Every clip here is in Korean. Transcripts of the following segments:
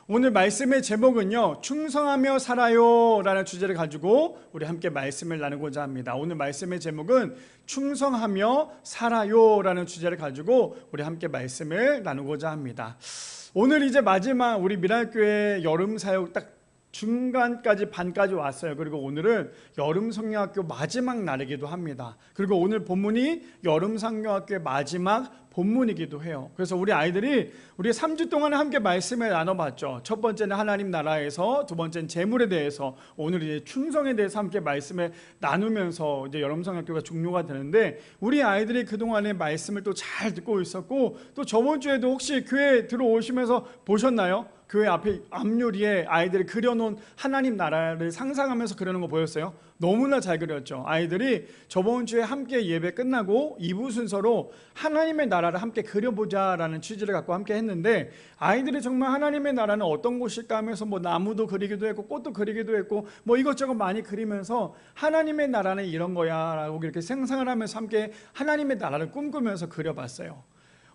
오늘 말씀의 제목은요, 충성하며 살아요 라는 주제를 가지고 우리 함께 말씀을 나누고자 합니다. 오늘 말씀의 제목은 충성하며 살아요 라는 주제를 가지고 우리 함께 말씀을 나누고자 합니다. 오늘 이제 마지막 우리 미랄교회 여름 사역 딱 중간까지 반까지 왔어요. 그리고 오늘은 여름 성경학교 마지막 날이기도 합니다. 그리고 오늘 본문이 여름 성경학교의 마지막 본문이기도 해요. 그래서 우리 아이들이 우리 3주 동안에 함께 말씀을 나눠봤죠. 첫 번째는 하나님 나라에서, 두 번째는 재물에 대해서, 오늘 이제 충성에 대해서 함께 말씀을 나누면서 이제 여름 성경학교가 종료가 되는데, 우리 아이들이 그동안에 말씀을 또 잘 듣고 있었고, 또 저번 주에도 혹시 교회 들어오시면서 보셨나요? 교회 앞에 앞유리에 아이들이 그려놓은 하나님 나라를 상상하면서 그려놓은 거 보였어요? 너무나 잘 그렸죠. 아이들이 저번 주에 함께 예배 끝나고 2부 순서로 하나님의 나라를 함께 그려보자 라는 취지를 갖고 함께 했는데, 아이들이 정말 하나님의 나라는 어떤 곳일까 하면서 뭐 나무도 그리기도 했고 꽃도 그리기도 했고 뭐 이것저것 많이 그리면서 하나님의 나라는 이런 거야 라고 이렇게 상상을 하면서 함께 하나님의 나라를 꿈꾸면서 그려봤어요.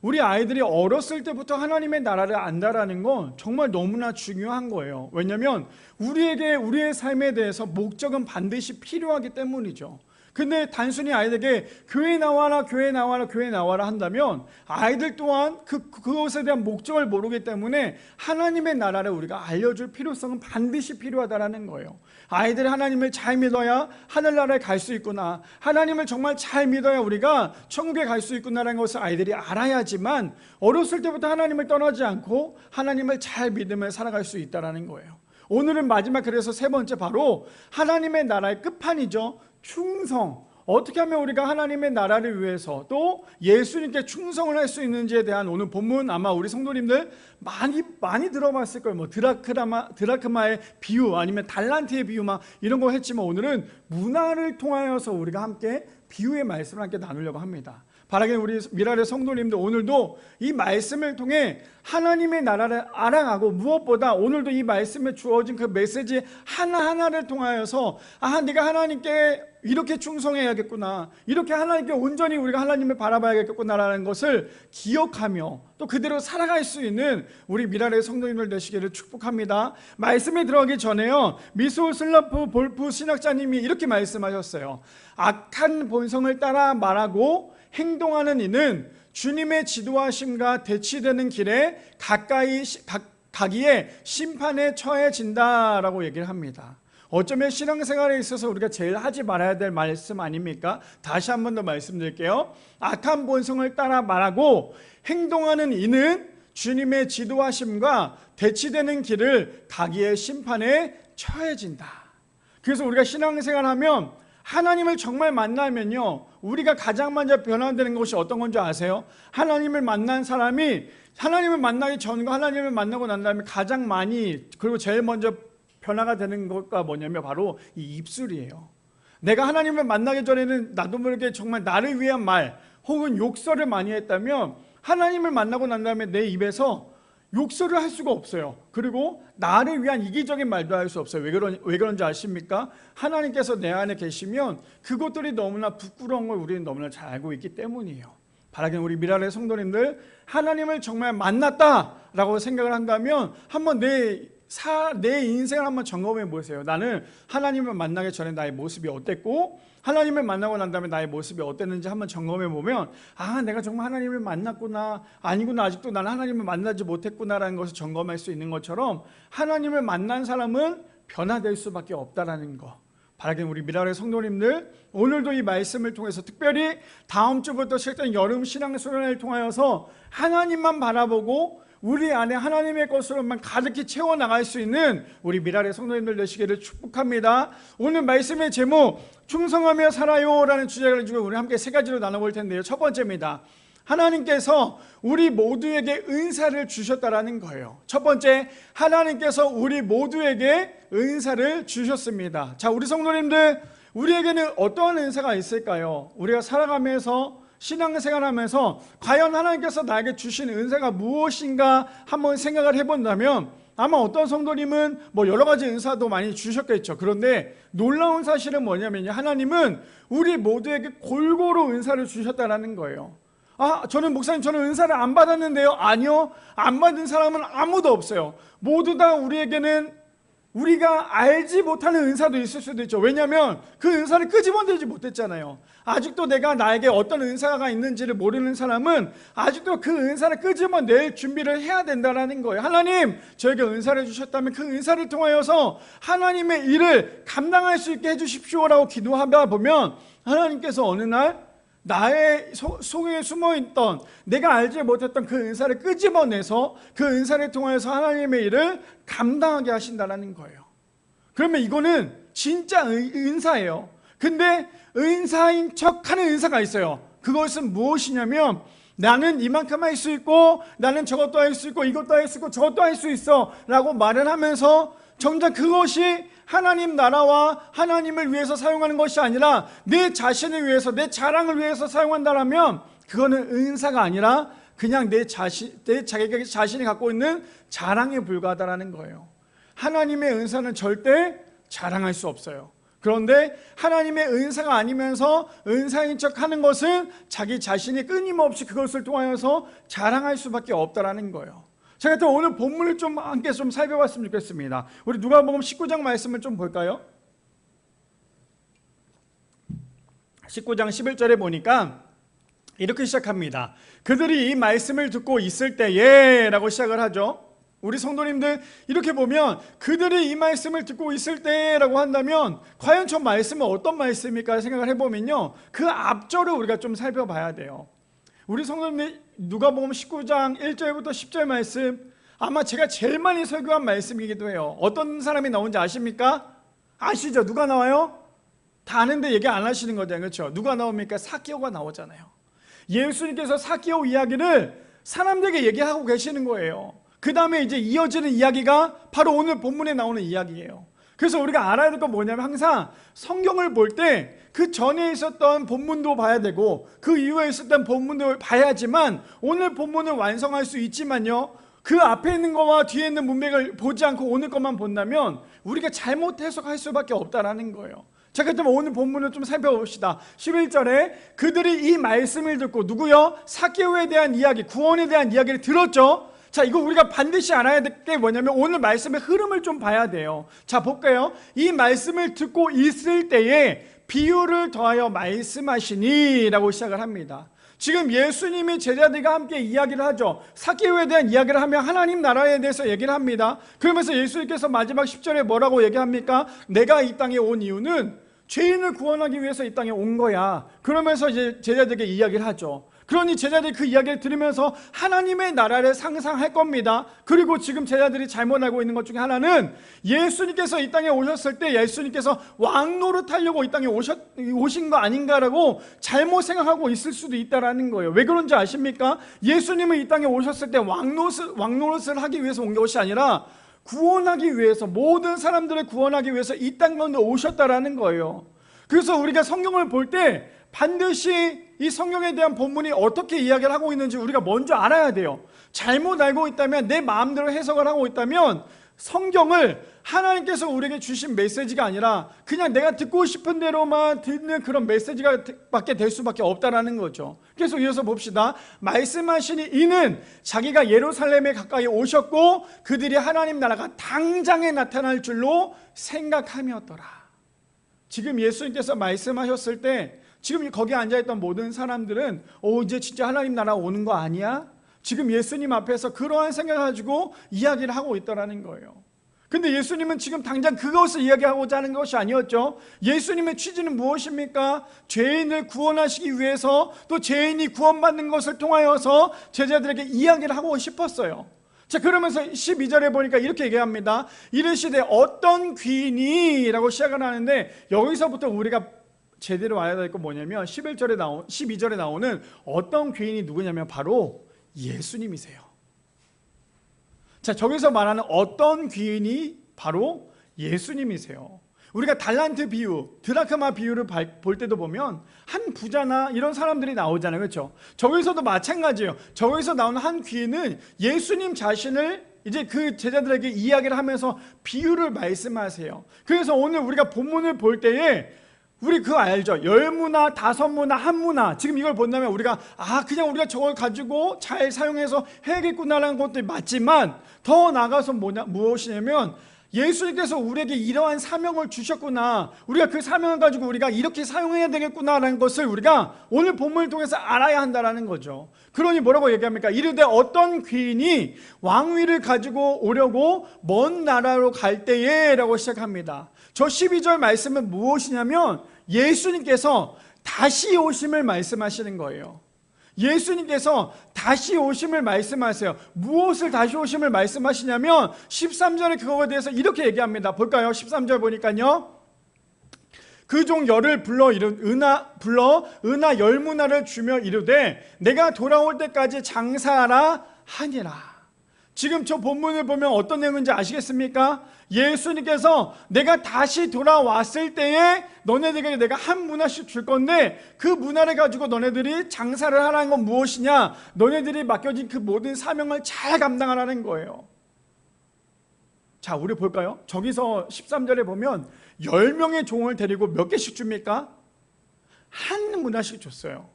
우리 아이들이 어렸을 때부터 하나님의 나라를 안다라는 건 정말 너무나 중요한 거예요. 왜냐하면 우리에게 우리의 삶에 대해서 목적은 반드시 필요하기 때문이죠. 근데 단순히 아이들에게 교회 나와라 교회 나와라 교회 나와라 한다면 아이들 또한 그것에 대한 목적을 모르기 때문에 하나님의 나라를 우리가 알려줄 필요성은 반드시 필요하다라는 거예요. 아이들이 하나님을 잘 믿어야 하늘나라에 갈 수 있구나, 하나님을 정말 잘 믿어야 우리가 천국에 갈 수 있구나라는 것을 아이들이 알아야지만 어렸을 때부터 하나님을 떠나지 않고 하나님을 잘 믿으며 살아갈 수 있다는 거예요. 오늘은 마지막, 그래서 세 번째, 바로 하나님의 나라의 끝판이죠. 충성. 어떻게 하면 우리가 하나님의 나라를 위해서 또 예수님께 충성을 할 수 있는지에 대한 오늘 본문 아마 우리 성도님들 많이 들어봤을 거예요. 뭐 드라크마의 비유, 아니면 달란트의 비유 막 이런 거 했지만, 오늘은 문화를 통하여서 우리가 함께 비유의 말씀을 함께 나누려고 합니다. 바라기는 우리 미랄의 성도님들 오늘도 이 말씀을 통해 하나님의 나라를 알아가고, 무엇보다 오늘도 이 말씀에 주어진 그 메시지 하나하나를 통하여서 내가 하나님께 이렇게 충성해야겠구나, 이렇게 하나님께 온전히 우리가 하나님을 바라봐야겠구나라는 것을 기억하며 또 그대로 살아갈 수 있는 우리 미랄의 성도님들 되시기를 축복합니다. 말씀에 들어가기 전에요, 미소슬라프 볼프 신학자님이 이렇게 말씀하셨어요. 악한 본성을 따라 말하고 행동하는 이는 주님의 지도하심과 대치되는 길에 가까이 가기에 심판에 처해진다라고 얘기를 합니다. 어쩌면 신앙생활에 있어서 우리가 제일 하지 말아야 될 말씀 아닙니까? 다시 한 번 더 말씀드릴게요. 악한 본성을 따라 말하고 행동하는 이는 주님의 지도하심과 대치되는 길을 가기에 심판에 처해진다. 그래서 우리가 신앙생활하면, 하나님을 정말 만나면요, 우리가 가장 먼저 변화되는 것이 어떤 건지 아세요? 하나님을 만난 사람이 하나님을 만나기 전과 하나님을 만나고 난 다음에 가장 많이, 그리고 제일 먼저 변화가 되는 것과 뭐냐면 바로 이 입술이에요. 내가 하나님을 만나기 전에는 나도 모르게 정말 나를 위한 말 혹은 욕설을 많이 했다면, 하나님을 만나고 난 다음에 내 입에서 욕설을 할 수가 없어요. 그리고 나를 위한 이기적인 말도 할 수 없어요. 왜 그런지 아십니까? 하나님께서 내 안에 계시면 그것들이 너무나 부끄러운 걸 우리는 너무나 잘 알고 있기 때문이에요. 바라기는 우리 미랄의 성도님들, 하나님을 정말 만났다라고 생각을 한다면 한번 내 인생을 한번 점검해 보세요. 나는 하나님을 만나기 전에 나의 모습이 어땠고, 하나님을 만나고 난 다음에 나의 모습이 어땠는지 한번 점검해 보면, 내가 정말 하나님을 만났구나, 아니구나, 아직도 나는 하나님을 만나지 못했구나라는 것을 점검할 수 있는 것처럼, 하나님을 만난 사람은 변화될 수밖에 없다라는 거. 바라기는 우리 미랄의 성도님들, 오늘도 이 말씀을 통해서, 특별히 다음 주부터 시작된 여름 신앙수련회를 통하여서 하나님만 바라보고 우리 안에 하나님의 것으로만 가득히 채워나갈 수 있는 우리 미랄의 성도님들 되시기를 축복합니다. 오늘 말씀의 제목, 충성하며 살아요 라는 주제를 가지고 우리 함께 세 가지로 나눠볼 텐데요, 첫 번째입니다. 하나님께서 우리 모두에게 은사를 주셨다라는 거예요. 첫 번째, 하나님께서 우리 모두에게 은사를 주셨습니다. 자, 우리 성도님들, 우리에게는 어떠한 은사가 있을까요? 우리가 살아가면서, 신앙생활하면서 과연 하나님께서 나에게 주신 은사가 무엇인가 한번 생각을 해본다면, 아마 어떤 성도님은 여러 가지 은사도 많이 주셨겠죠. 그런데 놀라운 사실은 뭐냐면요, 하나님은 우리 모두에게 골고루 은사를 주셨다는 거예요. 저는 목사님 저는 은사를 안 받았는데요. 아니요, 안 받은 사람은 아무도 없어요. 모두 다 우리에게는 우리가 알지 못하는 은사도 있을 수도 있죠. 왜냐하면 그 은사를 끄집어내지 못했잖아요. 아직도 내가 나에게 어떤 은사가 있는지를 모르는 사람은 아직도 그 은사를 끄집어낼 준비를 해야 된다는 거예요. 하나님 저에게 은사를 주셨다면 그 은사를 통하여서 하나님의 일을 감당할 수 있게 해주십시오라고 기도하다 보면 하나님께서 어느 날 나의 속에 숨어있던 내가 알지 못했던 그 은사를 끄집어내서 그 은사를 통해서 하나님의 일을 감당하게 하신다는 거예요. 그러면 이거는 진짜 은사예요. 근데 은사인 척하는 은사가 있어요. 그것은 무엇이냐면 나는 이만큼 할 수 있고 나는 저것도 할 수 있고 이것도 할 수 있고 저것도 할 수 있어 라고 말을 하면서 정작 그것이 하나님 나라와 하나님을 위해서 사용하는 것이 아니라 내 자신을 위해서 내 자랑을 위해서 사용한다면 그거는 은사가 아니라 그냥 내 자신이 갖고 있는 자랑에 불과하다는 거예요. 하나님의 은사는 절대 자랑할 수 없어요. 그런데 하나님의 은사가 아니면서 은사인 척 하는 것은 자기 자신이 끊임없이 그것을 통하여서 자랑할 수밖에 없다는 거예요. 제가 오늘 본문을 좀 함께 좀 살펴봤으면 좋겠습니다. 우리 누가복음 19장 말씀을 좀 볼까요? 19장 11절에 보니까 이렇게 시작합니다. 그들이 이 말씀을 듣고 있을 때에 라고 시작을 하죠. 우리 성도님들 이렇게 보면 그들이 이 말씀을 듣고 있을 때라고 한다면 과연 저 말씀은 어떤 말씀일까 생각을 해보면요, 그 앞절을 우리가 좀 살펴봐야 돼요. 우리 성도님들 누가복음 19장 1절부터 10절 말씀 아마 제가 제일 많이 설교한 말씀이기도 해요. 어떤 사람이 나온지 아십니까? 아시죠? 누가 나와요? 다 아는데 얘기 안 하시는 거잖아요. 그렇죠? 누가 나옵니까? 사개오가 나오잖아요. 예수님께서 사개오 이야기를 사람들에게 얘기하고 계시는 거예요. 그 다음에 이제 이어지는 이야기가 바로 오늘 본문에 나오는 이야기예요. 그래서 우리가 알아야 될 건 뭐냐면 항상 성경을 볼 때 그 전에 있었던 본문도 봐야 되고 그 이후에 있었던 본문도 봐야지만 오늘 본문을 완성할 수 있지만요, 그 앞에 있는 거와 뒤에 있는 문맥을 보지 않고 오늘 것만 본다면 우리가 잘못 해석할 수밖에 없다라는 거예요. 자, 그렇다면 오늘 본문을 좀 살펴봅시다. 11절에 그들이 이 말씀을 듣고 누구요? 사개오에 대한 이야기, 구원에 대한 이야기를 들었죠. 자, 이거 우리가 반드시 알아야 될 게 뭐냐면 오늘 말씀의 흐름을 좀 봐야 돼요. 자, 볼까요? 이 말씀을 듣고 있을 때에 비유를 더하여 말씀하시니 라고 시작을 합니다. 지금 예수님이 제자들과 함께 이야기를 하죠. 사개오에 대한 이야기를 하며 하나님 나라에 대해서 얘기를 합니다. 그러면서 예수님께서 마지막 10절에 뭐라고 얘기합니까? 내가 이 땅에 온 이유는 죄인을 구원하기 위해서 이 땅에 온 거야. 그러면서 이제 제자들에게 이야기를 하죠. 그러니 제자들이 그 이야기를 들으면서 하나님의 나라를 상상할 겁니다. 그리고 지금 제자들이 잘못 알고 있는 것 중에 하나는 예수님께서 이 땅에 오셨을 때 예수님께서 왕노릇 하려고 이 땅에 오신 거 아닌가라고 잘못 생각하고 있을 수도 있다는 거예요. 왜 그런지 아십니까? 예수님은 이 땅에 오셨을 때 왕노릇을 하기 위해서 온 것이 아니라 구원하기 위해서, 모든 사람들을 구원하기 위해서 이 땅 가운데 오셨다라는 거예요. 그래서 우리가 성경을 볼 때 반드시 이 성경에 대한 본문이 어떻게 이야기를 하고 있는지 우리가 먼저 알아야 돼요. 잘못 알고 있다면, 내 마음대로 해석을 하고 있다면 성경을 하나님께서 우리에게 주신 메시지가 아니라 그냥 내가 듣고 싶은 대로만 듣는 그런 메시지가 밖에 될 수밖에 없다라는 거죠. 그래서 이어서 봅시다. 말씀하시니 이는 자기가 예루살렘에 가까이 오셨고 그들이 하나님 나라가 당장에 나타날 줄로 생각함이었더라. 지금 예수님께서 말씀하셨을 때 지금 거기 앉아있던 모든 사람들은 이제 진짜 하나님 나라 오는 거 아니야? 지금 예수님 앞에서 그러한 생각을 가지고 이야기를 하고 있더라는 거예요. 근데 예수님은 지금 당장 그것을 이야기하고자 하는 것이 아니었죠. 예수님의 취지는 무엇입니까? 죄인을 구원하시기 위해서, 또 죄인이 구원받는 것을 통하여서 제자들에게 이야기를 하고 싶었어요. 자, 그러면서 12절에 보니까 이렇게 얘기합니다. 이르시되 어떤 귀인이 라고 시작을 하는데, 여기서부터 우리가 제대로 알아야 될 건 뭐냐면 12절에 나오는 어떤 귀인이 누구냐면 바로 예수님이세요. 자, 저기서 말하는 어떤 귀인이 바로 예수님이세요. 우리가 달란트 비유, 드라크마 비유를 볼 때도 보면 한 부자나 이런 사람들이 나오잖아요. 그렇죠? 저기서도 마찬가지예요. 저기서 나오는 한 귀인은 예수님 자신을 이제 그 제자들에게 이야기를 하면서 비유를 말씀하세요. 그래서 오늘 우리가 본문을 볼 때에 우리 그거 알죠? 열무나 다섯무나 한무나. 지금 이걸 본다면 우리가 그냥 우리가 저걸 가지고 잘 사용해서 해야겠구나라는 것도 맞지만, 더 나아가서 무엇이냐면 예수님께서 우리에게 이러한 사명을 주셨구나, 우리가 그 사명을 가지고 우리가 이렇게 사용해야 되겠구나라는 것을 우리가 오늘 본문을 통해서 알아야 한다라는 거죠. 그러니 뭐라고 얘기합니까? 이르되 어떤 귀인이 왕위를 가지고 오려고 먼 나라로 갈 때에 라고 시작합니다. 저 12절 말씀은 무엇이냐면 예수님께서 다시 오심을 말씀하시는 거예요. 예수님께서 다시 오심을 말씀하세요. 무엇을 다시 오심을 말씀하시냐면 13절에 그거에 대해서 이렇게 얘기합니다. 볼까요? 13절 보니까요, 그 종 열을 불러 은하 열무나를 주며 이르되 내가 돌아올 때까지 장사하라 하니라. 지금 저 본문을 보면 어떤 내용인지 아시겠습니까? 예수님께서 내가 다시 돌아왔을 때에 너네들에게 내가 한 문화씩 줄 건데, 그 문화를 가지고 너네들이 장사를 하라는 건 무엇이냐? 너네들이 맡겨진 그 모든 사명을 잘 감당하라는 거예요. 자, 우리 볼까요? 저기서 13절에 보면 10명의 종을 데리고 몇 개씩 줍니까? 한 문화씩 줬어요.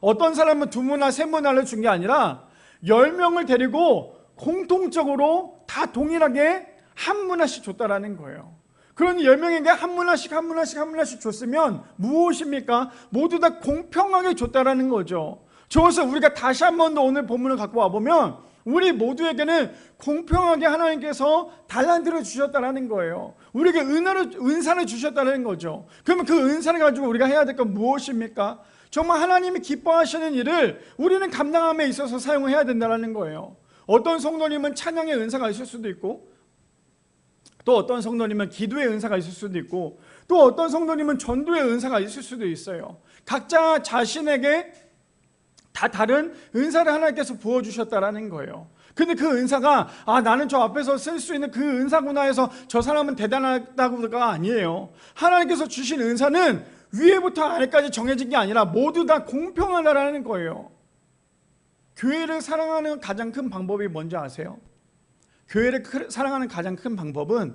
어떤 사람은 2문화, 3문화를 준 게 아니라 10명을 데리고 공통적으로 다 동일하게 한 문화씩 줬다라는 거예요. 그러니 10명에게 한 문화씩 줬으면 무엇입니까? 모두 다 공평하게 줬다라는 거죠. 저것을 우리가 다시 한 번 더 오늘 본문을 갖고 와보면 우리 모두에게는 공평하게 하나님께서 달란트를 주셨다라는 거예요. 우리에게 은사를 주셨다는 거죠. 그러면 그 은사를 가지고 우리가 해야 될 건 무엇입니까? 정말 하나님이 기뻐하시는 일을 우리는 감당함에 있어서 사용해야 된다는 거예요. 어떤 성도님은 찬양의 은사가 있을 수도 있고, 또 어떤 성도님은 기도의 은사가 있을 수도 있고, 또 어떤 성도님은 전도의 은사가 있을 수도 있어요. 각자 자신에게 다 다른 은사를 하나님께서 부어주셨다라는 거예요. 근데 그 은사가 나는 저 앞에서 쓸 수 있는 그 은사구나 해서 저 사람은 대단하다고가 아니에요. 하나님께서 주신 은사는 위에부터 아래까지 정해진 게 아니라 모두 다 공평하다라는 거예요. 교회를 사랑하는 가장 큰 방법이 뭔지 아세요? 교회를 사랑하는 가장 큰 방법은,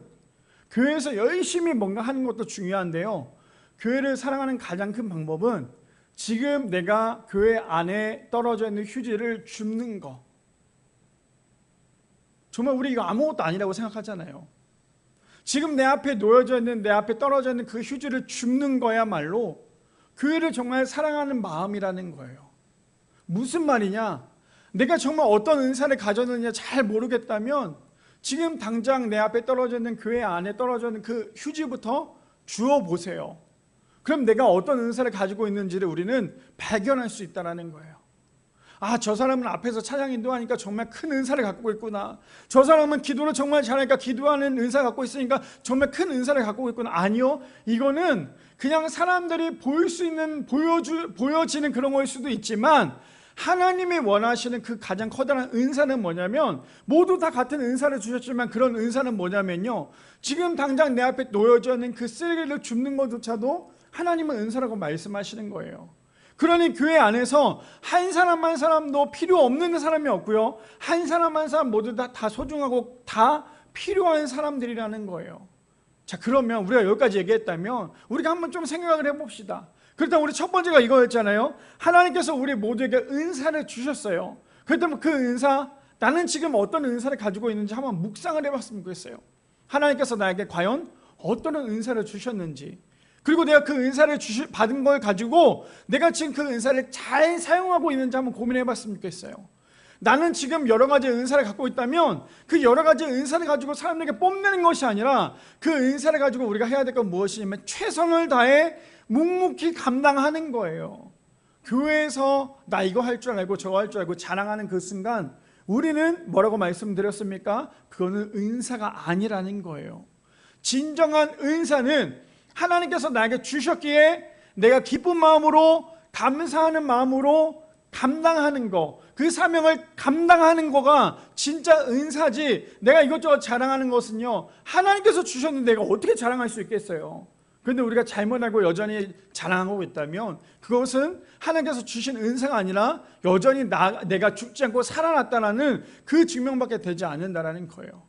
교회에서 열심히 뭔가 하는 것도 중요한데요, 교회를 사랑하는 가장 큰 방법은 지금 내가 교회 안에 떨어져 있는 휴지를 줍는 거. 정말 우리 이거 아무것도 아니라고 생각하잖아요. 지금 내 앞에 놓여져 있는, 내 앞에 떨어져 있는 그 휴지를 줍는 거야말로 교회를 정말 사랑하는 마음이라는 거예요. 무슨 말이냐? 내가 정말 어떤 은사를 가졌느냐 잘 모르겠다면 지금 당장 내 앞에 떨어져 있는, 교회 안에 떨어져 있는 그 휴지부터 주워 보세요. 그럼 내가 어떤 은사를 가지고 있는지를 우리는 발견할 수 있다는 거예요. 저 사람은 앞에서 찬양 인도하니까 정말 큰 은사를 갖고 있구나. 저 사람은 기도를 정말 잘하니까 기도하는 은사 갖고 있으니까 정말 큰 은사를 갖고 있구나. 아니요, 이거는 그냥 사람들이 보일 수 있는, 보여지는 그런 거일 수도 있지만, 하나님이 원하시는 그 가장 커다란 은사는 뭐냐면, 모두 다 같은 은사를 주셨지만 그런 은사는 뭐냐면요, 지금 당장 내 앞에 놓여져 있는 그 쓰레기를 줍는 것조차도 하나님은 은사라고 말씀하시는 거예요. 그러니 교회 안에서 한 사람 한 사람도 필요 없는 사람이 없고요, 한 사람 한 사람 모두 다 소중하고 다 필요한 사람들이라는 거예요. 자, 그러면 우리가 여기까지 얘기했다면 우리가 한번 좀 생각을 해봅시다. 그렇다면 우리 첫 번째가 이거였잖아요. 하나님께서 우리 모두에게 은사를 주셨어요. 그렇다면 그 은사, 나는 지금 어떤 은사를 가지고 있는지 한번 묵상을 해봤으면 좋겠어요. 하나님께서 나에게 과연 어떤 은사를 주셨는지, 그리고 내가 그 은사를 받은 걸 가지고 내가 지금 그 은사를 잘 사용하고 있는지 한번 고민해봤으면 좋겠어요. 나는 지금 여러 가지 은사를 갖고 있다면 그 여러 가지 은사를 가지고 사람들에게 뽐내는 것이 아니라 그 은사를 가지고 우리가 해야 될 건 무엇이냐면 최선을 다해 묵묵히 감당하는 거예요. 교회에서 나 이거 할 줄 알고 저거 할 줄 알고 자랑하는 그 순간 우리는 뭐라고 말씀드렸습니까? 그거는 은사가 아니라는 거예요. 진정한 은사는 하나님께서 나에게 주셨기에 내가 기쁜 마음으로, 감사하는 마음으로 감당하는 거, 그 사명을 감당하는 거가 진짜 은사지, 내가 이것저것 자랑하는 것은요, 하나님께서 주셨는데 내가 어떻게 자랑할 수 있겠어요? 그런데 우리가 잘못 알고 여전히 자랑하고 있다면 그것은 하나님께서 주신 은사가 아니라 여전히 내가 죽지 않고 살아났다는 그 증명밖에 되지 않는다는 거예요.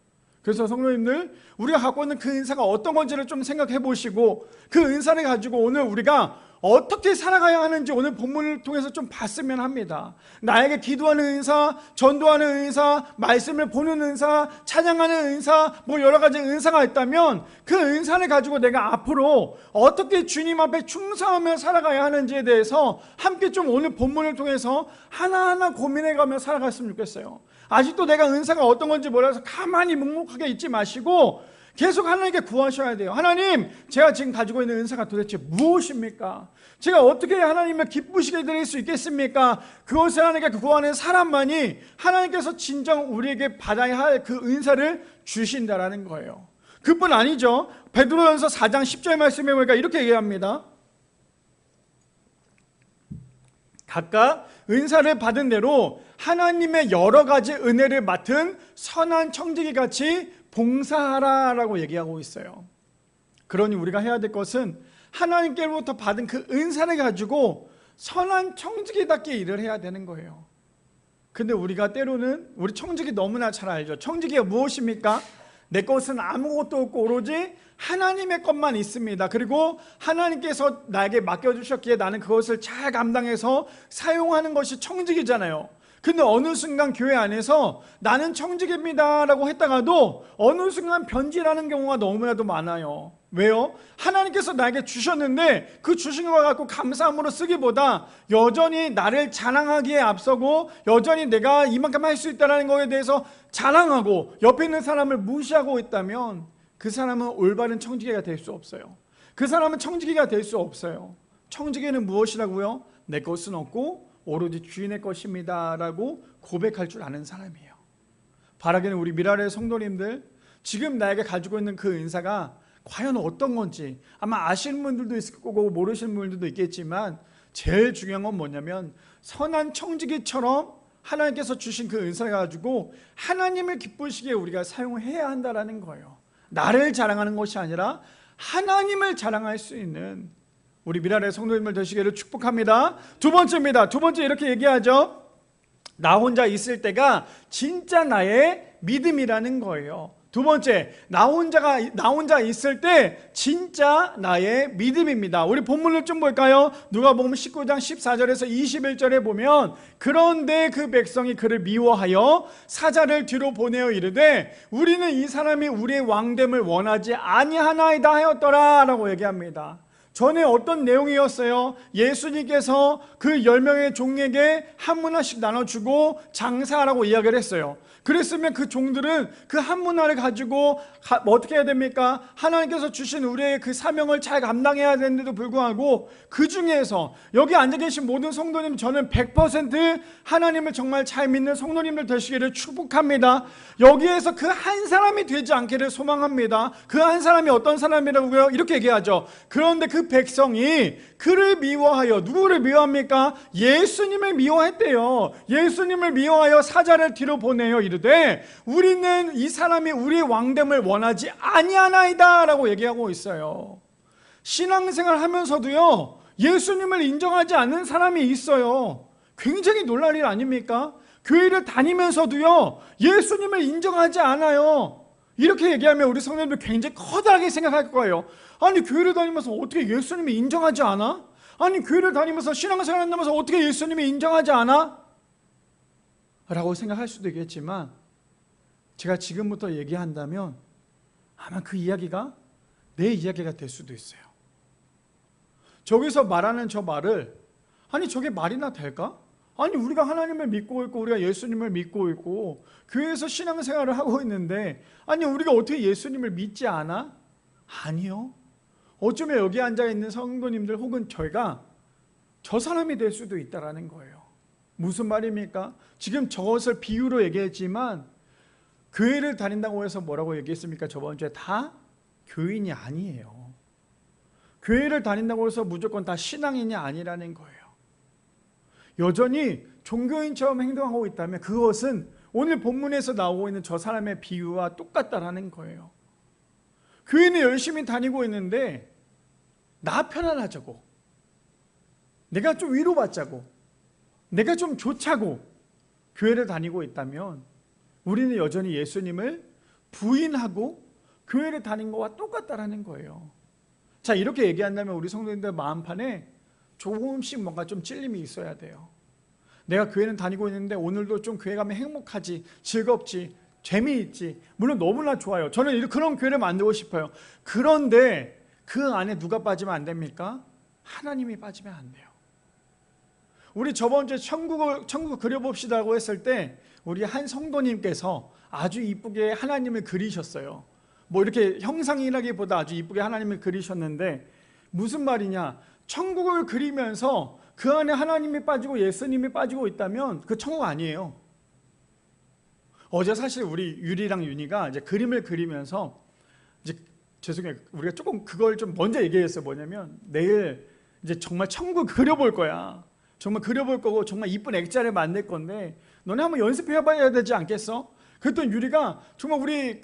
그래서 성도님들, 우리가 갖고 있는 그 은사가 어떤 건지를 좀 생각해 보시고 그 은사를 가지고 오늘 우리가 어떻게 살아가야 하는지 오늘 본문을 통해서 좀 봤으면 합니다. 나에게 기도하는 은사, 전도하는 은사, 말씀을 보는 은사, 찬양하는 은사, 뭐 여러 가지 은사가 있다면 그 은사를 가지고 내가 앞으로 어떻게 주님 앞에 충성하며 살아가야 하는지에 대해서 함께 좀 오늘 본문을 통해서 하나하나 고민해가며 살아갔으면 좋겠어요. 아직도 내가 은사가 어떤 건지 몰라서 가만히 묵묵하게 있지 마시고 계속 하나님께 구하셔야 돼요. 하나님, 제가 지금 가지고 있는 은사가 도대체 무엇입니까? 제가 어떻게 하나님을 기쁘시게 드릴 수 있겠습니까? 그것을 하나님께 구하는 사람만이 하나님께서 진정 우리에게 받아야 할 그 은사를 주신다라는 거예요. 그뿐 아니죠. 베드로전서 4장 10절 말씀에 보니까 이렇게 얘기합니다. 각각 은사를 받은 대로 하나님의 여러 가지 은혜를 맡은 선한 청지기 같이 봉사하라라고 얘기하고 있어요. 그러니 우리가 해야 될 것은 하나님께로부터 받은 그 은사를 가지고 선한 청지기답게 일을 해야 되는 거예요. 근데 우리가 때로는 우리 청지기 너무나 잘 알죠. 청지기가 무엇입니까? 내 것은 아무것도 없고 오로지 하나님의 것만 있습니다. 그리고 하나님께서 나에게 맡겨주셨기에 나는 그것을 잘 감당해서 사용하는 것이 청지기잖아요. 근데 어느 순간 교회 안에서 나는 청지기입니다 라고 했다가도 어느 순간 변질하는 경우가 너무나도 많아요. 왜요? 하나님께서 나에게 주셨는데 그 주신 것 갖고 감사함으로 쓰기보다 여전히 나를 자랑하기에 앞서고 여전히 내가 이만큼 할 수 있다는 것에 대해서 자랑하고 옆에 있는 사람을 무시하고 있다면 그 사람은 올바른 청지기가 될 수 없어요. 그 사람은 청지기가 될 수 없어요. 청지기는 무엇이라고요? 내 것은 없고 오로지 주인의 것입니다 라고 고백할 줄 아는 사람이에요. 바라기는 우리 미라의 성도님들, 지금 나에게 가지고 있는 그 은사가 과연 어떤 건지 아마 아시는 분들도 있을 거고 모르시는 분들도 있겠지만 제일 중요한 건 뭐냐면 선한 청지기처럼 하나님께서 주신 그 은사를 가지고 하나님을 기쁘시게 우리가 사용해야 한다는 거예요. 나를 자랑하는 것이 아니라 하나님을 자랑할 수 있는 우리 미라의 성도님들 되시기를 축복합니다. 두 번째입니다. 두 번째 이렇게 얘기하죠. 나 혼자 있을 때가 진짜 나의 믿음이라는 거예요. 두 번째, 나 혼자 있을 때 진짜 나의 믿음입니다. 우리 본문을 좀 볼까요? 누가복음 19장 14절에서 21절에 보면 그런데 그 백성이 그를 미워하여 사자를 뒤로 보내어 이르되 우리는 이 사람이 우리의 왕됨을 원하지 아니하나이다 하였더라 라고 얘기합니다. 전에 어떤 내용이었어요? 예수님께서 그 10명의 종에게 한 문화씩 나눠주고 장사하라고 이야기를 했어요. 그랬으면 그 종들은 그 한 문화를 가지고 어떻게 해야 됩니까? 하나님께서 주신 우리의 그 사명을 잘 감당해야 되는데도 불구하고 그 중에서 여기 앉아 계신 모든 성도님, 저는 100% 하나님을 정말 잘 믿는 성도님들 되시기를 축복합니다. 여기에서 그 한 사람이 되지 않기를 소망합니다. 그 한 사람이 어떤 사람이라고요? 이렇게 얘기하죠. 그런데 그 백성이 그를 미워하여, 누구를 미워합니까? 예수님을 미워했대요. 예수님을 미워하여 사자를 뒤로 보내요 이르되 우리는 이 사람이 우리의 왕됨을 원하지 아니하나이다 라고 얘기하고 있어요. 신앙생활 하면서도요 예수님을 인정하지 않는 사람이 있어요. 굉장히 놀랄 일 아닙니까? 교회를 다니면서도요 예수님을 인정하지 않아요. 이렇게 얘기하면 우리 성도님들 굉장히 커다랗게 생각할 거예요. 아니 교회를 다니면서 어떻게 예수님이 인정하지 않아? 아니 교회를 다니면서 신앙생활 한다면서 어떻게 예수님이 인정하지 않아? 라고 생각할 수도 있겠지만 제가 지금부터 얘기한다면 아마 그 이야기가 내 이야기가 될 수도 있어요. 저기서 말하는 저 말을 아니 저게 말이나 될까? 아니 우리가 하나님을 믿고 있고 우리가 예수님을 믿고 있고 교회에서 신앙생활을 하고 있는데 아니 우리가 어떻게 예수님을 믿지 않아? 아니요. 어쩌면 여기 앉아있는 성도님들 혹은 저희가 저 사람이 될 수도 있다는 거예요. 무슨 말입니까? 지금 저것을 비유로 얘기했지만 교회를 다닌다고 해서 뭐라고 얘기했습니까? 저번 주에 다 교인이 아니에요. 교회를 다닌다고 해서 무조건 다 신앙인이 아니라는 거예요. 여전히 종교인처럼 행동하고 있다면 그것은 오늘 본문에서 나오고 있는 저 사람의 비유와 똑같다라는 거예요. 교회는 열심히 다니고 있는데 나 편안하자고, 내가 좀 위로받자고, 내가 좀 좋자고 교회를 다니고 있다면 우리는 여전히 예수님을 부인하고 교회를 다닌 것과 똑같다라는 거예요. 자, 이렇게 얘기한다면 우리 성도님들 마음판에 조금씩 뭔가 좀 찔림이 있어야 돼요. 내가 교회는 다니고 있는데 오늘도 좀 교회 가면 행복하지, 즐겁지, 재미있지. 물론 너무나 좋아요. 저는 그런 교회를 만들고 싶어요. 그런데 그 안에 누가 빠지면 안 됩니까? 하나님이 빠지면 안 돼요. 우리 저번 주에 천국을 그려봅시다고 했을 때 우리 한 성도님께서 아주 이쁘게 하나님을 그리셨어요. 뭐 이렇게 형상이라기보다 아주 이쁘게 하나님을 그리셨는데 무슨 말이냐? 천국을 그리면서 그 안에 하나님이 빠지고 예수님이 빠지고 있다면 그 천국 아니에요. 어제 사실 우리 유리랑 윤희가 이제 그림을 그리면서 이제 죄송해요. 우리가 조금 그걸 좀 먼저 얘기했어요. 뭐냐면 내일 이제 정말 천국 그려볼 거야. 정말 그려볼 거고 정말 이쁜 액자를 만들 건데 너네 한번 연습해봐야 되지 않겠어? 그랬더니 유리가 정말 우리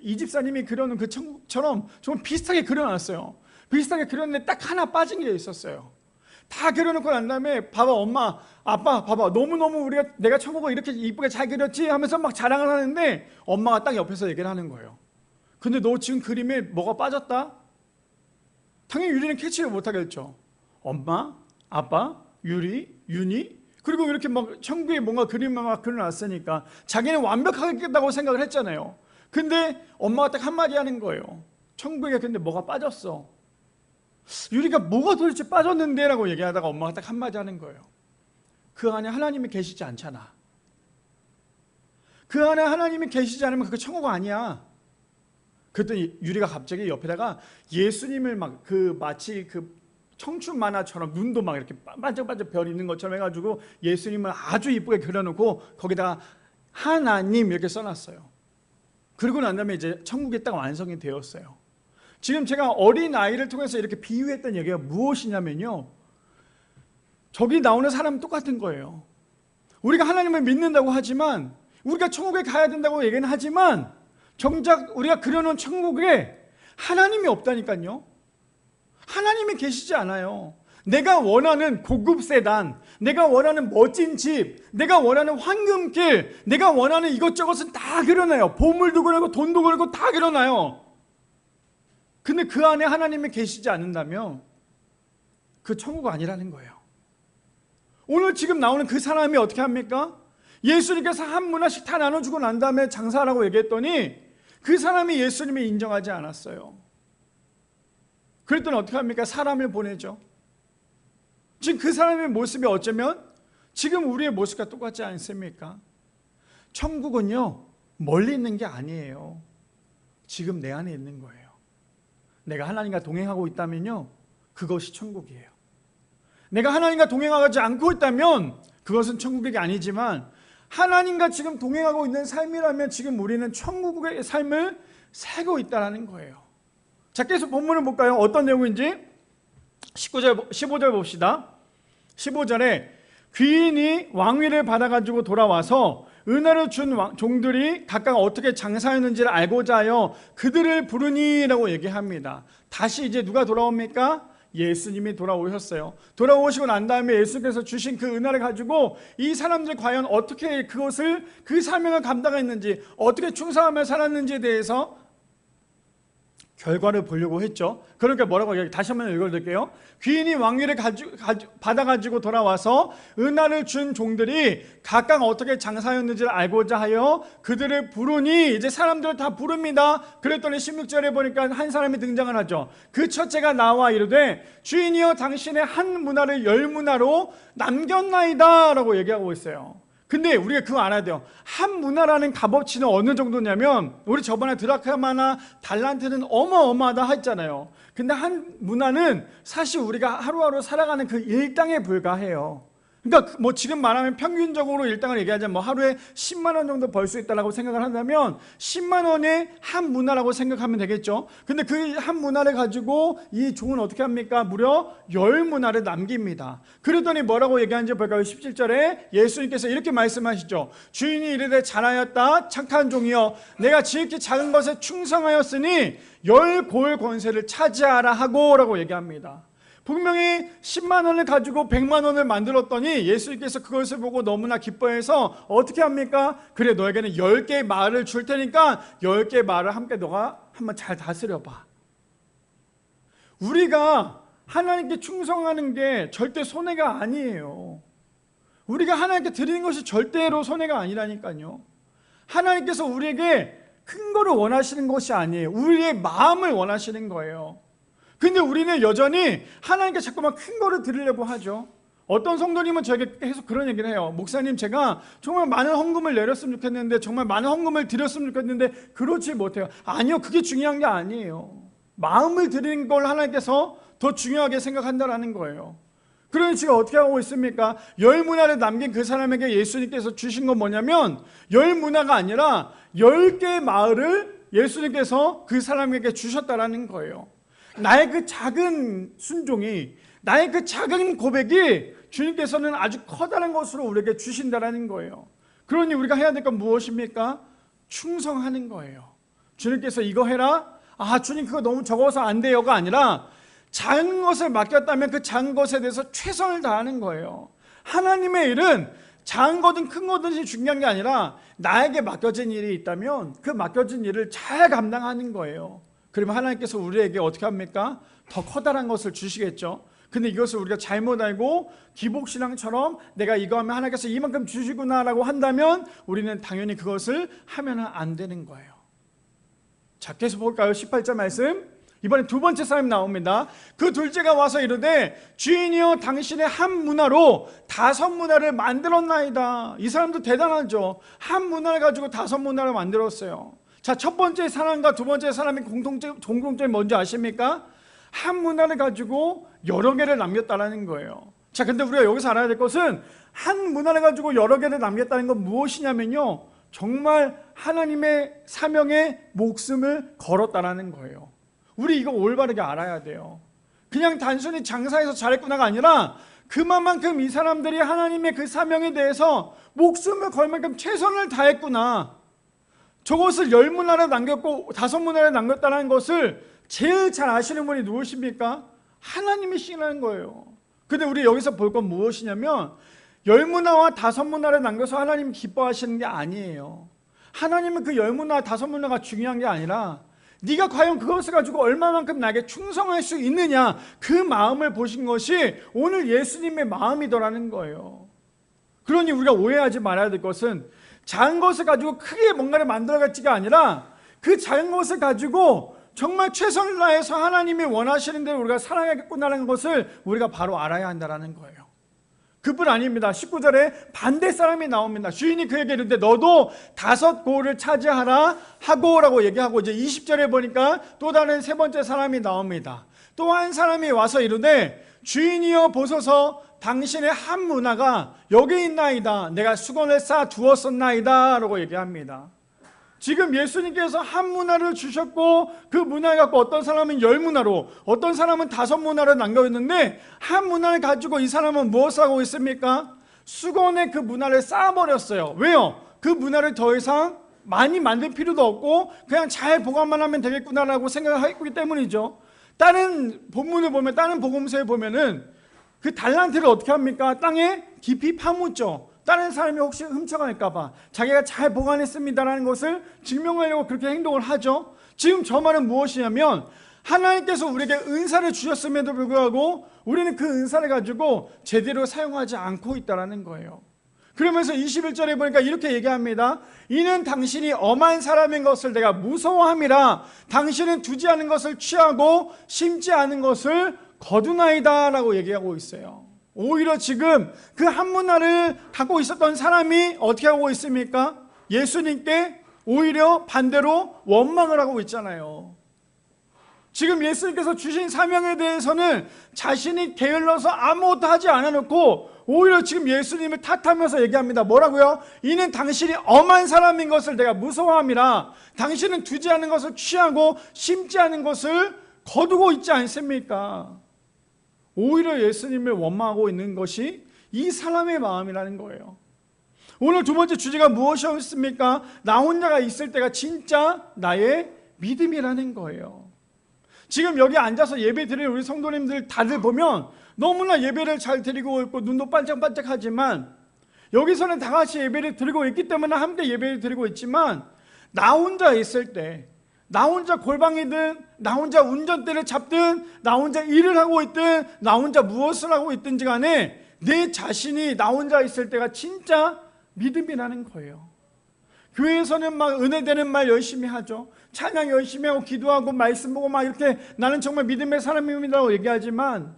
이 집사님이 그려놓은 그 천국처럼 정말 비슷하게 그려놨어요. 비슷하게 그렸는데 딱 하나 빠진 게 있었어요. 다 그려놓고 난 다음에 봐봐 엄마 아빠 봐봐 너무너무 내가 천국을 이렇게 이쁘게 잘 그렸지 하면서 막 자랑을 하는데 엄마가 딱 옆에서 얘기를 하는 거예요. 근데 너 지금 그림에 뭐가 빠졌다? 당연히 유리는 캐치를 못하겠죠. 엄마, 아빠, 유리, 윤희 그리고 이렇게 막 천국에 뭔가 그림을 막 그려놨으니까 자기는 완벽하겠다고 생각을 했잖아요. 근데 엄마가 딱 한마디 하는 거예요. 천국에 근데 뭐가 빠졌어. 유리가 뭐가 도대체 빠졌는데? 라고 얘기하다가 엄마가 딱 한마디 하는 거예요. 그 안에 하나님이 계시지 않잖아. 그 안에 하나님이 계시지 않으면 그게 천국 아니야. 그랬더니 유리가 갑자기 옆에다가 예수님을 막 마치 청춘 만화처럼 눈도 막 이렇게 반짝반짝 별 있는 것처럼 해가지고 예수님을 아주 이쁘게 그려놓고 거기다가 하나님 이렇게 써놨어요. 그리고 난 다음에 이제 천국이 딱 완성이 되었어요. 지금 제가 어린 아이를 통해서 이렇게 비유했던 얘기가 무엇이냐면요, 저기 나오는 사람은 똑같은 거예요. 우리가 하나님을 믿는다고 하지만 우리가 천국에 가야 된다고 얘기는 하지만 정작 우리가 그려놓은 천국에 하나님이 없다니까요. 하나님이 계시지 않아요. 내가 원하는 고급 세단, 내가 원하는 멋진 집, 내가 원하는 황금길, 내가 원하는 이것저것은 다 그려놔요. 보물도 그리고 돈도 그리고 다 그려놔요. 근데 그 안에 하나님이 계시지 않는다면 그 천국 아니라는 거예요. 오늘 지금 나오는 그 사람이 어떻게 합니까? 예수님께서 한 문화씩 다 나눠주고 난 다음에 장사하라고 얘기했더니 그 사람이 예수님을 인정하지 않았어요. 그랬더니 어떻게 합니까? 사람을 보내죠. 지금 그 사람의 모습이 어쩌면 지금 우리의 모습과 똑같지 않습니까? 천국은요, 멀리 있는 게 아니에요. 지금 내 안에 있는 거예요. 내가 하나님과 동행하고 있다면요, 그것이 천국이에요. 내가 하나님과 동행하지 않고 있다면 그것은 천국이 아니지만 하나님과 지금 동행하고 있는 삶이라면 지금 우리는 천국의 삶을 살고 있다는 거예요. 자, 계속 본문을 볼까요? 어떤 내용인지 15절 봅시다. 15절에 귀인이 왕위를 받아가지고 돌아와서 은혜를 준 종들이 각각 어떻게 장사했는지를 알고자 하여 그들을 부르니라고 얘기합니다. 다시 이제 누가 돌아옵니까? 예수님이 돌아오셨어요. 돌아오시고 난 다음에 예수께서 주신 그 은혜를 가지고 이 사람들이 과연 어떻게 그 사명을 감당했는지, 어떻게 충성하며 살았는지에 대해서 결과를 보려고 했죠. 그러니까 뭐라고 얘기해요? 다시 한번 읽어드릴게요. 귀인이 왕위를 받아가지고 돌아와서 은혜를 준 종들이 각각 어떻게 장사였는지를 알고자 하여 그들을 부르니, 이제 사람들을 다 부릅니다. 그랬더니 16절에 보니까 한 사람이 등장을 하죠. 그 첫째가 나와 이르되 주인이여 당신의 한 문화를 10문화로 남겼나이다 라고 얘기하고 있어요. 근데 우리가 그거 알아야 돼요. 한 문화라는 값어치는 어느 정도냐면, 우리 저번에 드라크마나 달란트는 어마어마하다 했잖아요. 근데 한 문화는 사실 우리가 하루하루 살아가는 그 일당에 불과해요. 그러니까 뭐 지금 말하면 평균적으로 일당을 얘기하자면 뭐 하루에 10만 원 정도 벌 수 있다고 생각을 한다면 10만 원의 한 문화라고 생각하면 되겠죠. 근데 그 한 문화를 가지고 이 종은 어떻게 합니까? 무려 10문화를 남깁니다. 그랬더니 뭐라고 얘기하는지 볼까요? 17절에 예수님께서 이렇게 말씀하시죠. 주인이 이르되 잘하였다 착한 종이여, 내가 지극히 작은 것에 충성하였으니 10골 권세를 차지하라 하고 라고 얘기합니다. 분명히 10만 원을 가지고 100만 원을 만들었더니 예수님께서 그것을 보고 너무나 기뻐해서 어떻게 합니까? 그래, 너에게는 10개의 말을 줄 테니까 10개의 말을 함께 너가 한번 잘 다스려봐. 우리가 하나님께 충성하는 게 절대 손해가 아니에요. 우리가 하나님께 드리는 것이 절대로 손해가 아니라니까요. 하나님께서 우리에게 큰 거를 원하시는 것이 아니에요. 우리의 마음을 원하시는 거예요. 근데 우리는 여전히 하나님께 자꾸만 큰 거를 드리려고 하죠. 어떤 성도님은 저에게 계속 그런 얘기를 해요. 목사님, 제가 정말 많은 헌금을 내렸으면 좋겠는데, 정말 많은 헌금을 드렸으면 좋겠는데 그렇지 못해요. 아니요, 그게 중요한 게 아니에요. 마음을 드리는 걸 하나님께서 더 중요하게 생각한다라는 거예요. 그러니 지금 어떻게 하고 있습니까? 10문화를 남긴 그 사람에게 예수님께서 주신 건 뭐냐면 10문화가 아니라 10개의 마을을 예수님께서 그 사람에게 주셨다라는 거예요. 나의 그 작은 순종이, 나의 그 작은 고백이 주님께서는 아주 커다란 것으로 우리에게 주신다라는 거예요. 그러니 우리가 해야 될 건 무엇입니까? 충성하는 거예요. 주님께서 이거 해라? 아, 주님 그거 너무 적어서 안 돼요가 아니라 작은 것을 맡겼다면 그 작은 것에 대해서 최선을 다하는 거예요. 하나님의 일은 작은 거든 큰 거든지 중요한 게 아니라 나에게 맡겨진 일이 있다면 그 맡겨진 일을 잘 감당하는 거예요. 그러면 하나님께서 우리에게 어떻게 합니까? 더 커다란 것을 주시겠죠. 근데 이것을 우리가 잘못 알고 기복신앙처럼 내가 이거 하면 하나님께서 이만큼 주시구나라고 한다면 우리는 당연히 그것을 하면 안 되는 거예요. 자, 계속 볼까요? 18절 말씀. 이번에 두 번째 사람이 나옵니다. 그 둘째가 와서 이르되 주인이여 당신의 한 문화로 5문화를 만들었나이다. 이 사람도 대단하죠. 한 문화를 가지고 5문화를 만들었어요. 자, 첫 번째 사람과 두 번째 사람의 공통점이 뭔지 아십니까? 한 문화를 가지고 여러 개를 남겼다는 거예요. 자, 근데 우리가 여기서 알아야 될 것은 한 문화를 가지고 여러 개를 남겼다는 건 무엇이냐면요, 정말 하나님의 사명에 목숨을 걸었다라는 거예요. 우리 이거 올바르게 알아야 돼요. 그냥 단순히 장사해서 잘했구나가 아니라 그만큼 이 사람들이 하나님의 그 사명에 대해서 목숨을 걸 만큼 최선을 다했구나. 저것을 10문화를 남겼고 5문화를 남겼다는 것을 제일 잘 아시는 분이 누구십니까? 하나님이시라는 거예요. 근데 우리 여기서 볼 건 무엇이냐면 10문화와 5문화를 남겨서 하나님 기뻐하시는 게 아니에요. 하나님은 그 10문화, 5문화가 중요한 게 아니라 네가 과연 그것을 가지고 얼마만큼 나에게 충성할 수 있느냐, 그 마음을 보신 것이 오늘 예수님의 마음이더라는 거예요. 그러니 우리가 오해하지 말아야 될 것은 작은 것을 가지고 크게 뭔가를 만들어갈지가 아니라 그 작은 것을 가지고 정말 최선을 다해서 하나님이 원하시는 대로 우리가 살아야겠구나라는 것을 우리가 바로 알아야 한다는 거예요. 그뿐 아닙니다. 19절에 반대 사람이 나옵니다. 주인이 그에게 이르되 너도 5고를 차지하라 하고라고 얘기하고, 이제 20절에 보니까 또 다른 세 번째 사람이 나옵니다. 또 한 사람이 와서 이르되 주인이여 보소서 당신의 한 문화가 여기 있나이다. 내가 수건을 쌓아 두었었나이다 라고 얘기합니다. 지금 예수님께서 한 문화를 주셨고 그 문화를 갖고 어떤 사람은 10문화로, 어떤 사람은 5문화를 남겨있는데 한 문화를 가지고 이 사람은 무엇을 하고 있습니까? 수건에 그 문화를 쌓아버렸어요. 왜요? 그 문화를 더 이상 많이 만들 필요도 없고 그냥 잘 보관만 하면 되겠구나라고 생각했기 때문이죠. 다른 본문을 보면, 다른 복음서에 보면은 그 달란트를 어떻게 합니까? 땅에 깊이 파묻죠. 다른 사람이 혹시 훔쳐갈까봐 자기가 잘 보관했습니다라는 것을 증명하려고 그렇게 행동을 하죠. 지금 저 말은 무엇이냐면 하나님께서 우리에게 은사를 주셨음에도 불구하고 우리는 그 은사를 가지고 제대로 사용하지 않고 있다는 거예요. 그러면서 21절에 보니까 이렇게 얘기합니다. 이는 당신이 엄한 사람인 것을 내가 무서워함이라 당신은 두지 않은 것을 취하고 심지 않은 것을 거두나이다 라고 얘기하고 있어요. 오히려 지금 그 한 문화를 갖고 있었던 사람이 어떻게 하고 있습니까? 예수님께 오히려 반대로 원망을 하고 있잖아요. 지금 예수님께서 주신 사명에 대해서는 자신이 게을러서 아무것도 하지 않아놓고 오히려 지금 예수님을 탓하면서 얘기합니다. 뭐라고요? 이는 당신이 엄한 사람인 것을 내가 무서워함이라 당신은 두지 않은 것을 취하고 심지 않은 것을 거두고 있지 않습니까? 오히려 예수님을 원망하고 있는 것이 이 사람의 마음이라는 거예요. 오늘 두 번째 주제가 무엇이었습니까? 나 혼자가 있을 때가 진짜 나의 믿음이라는 거예요. 지금 여기 앉아서 예배 드리는 우리 성도님들 다들 보면 너무나 예배를 잘 드리고 있고 눈도 반짝반짝하지만 여기서는 다 같이 예배를 드리고 있기 때문에 함께 예배를 드리고 있지만 나 혼자 있을 때, 나 혼자 골방이든 나 혼자 운전대를 잡든 나 혼자 일을 하고 있든 나 혼자 무엇을 하고 있든지 간에 내 자신이 나 혼자 있을 때가 진짜 믿음이라는 거예요. 교회에서는 막 은혜되는 말 열심히 하죠. 찬양 열심히 하고 기도하고 말씀 보고 막 이렇게 나는 정말 믿음의 사람입니다라고 얘기하지만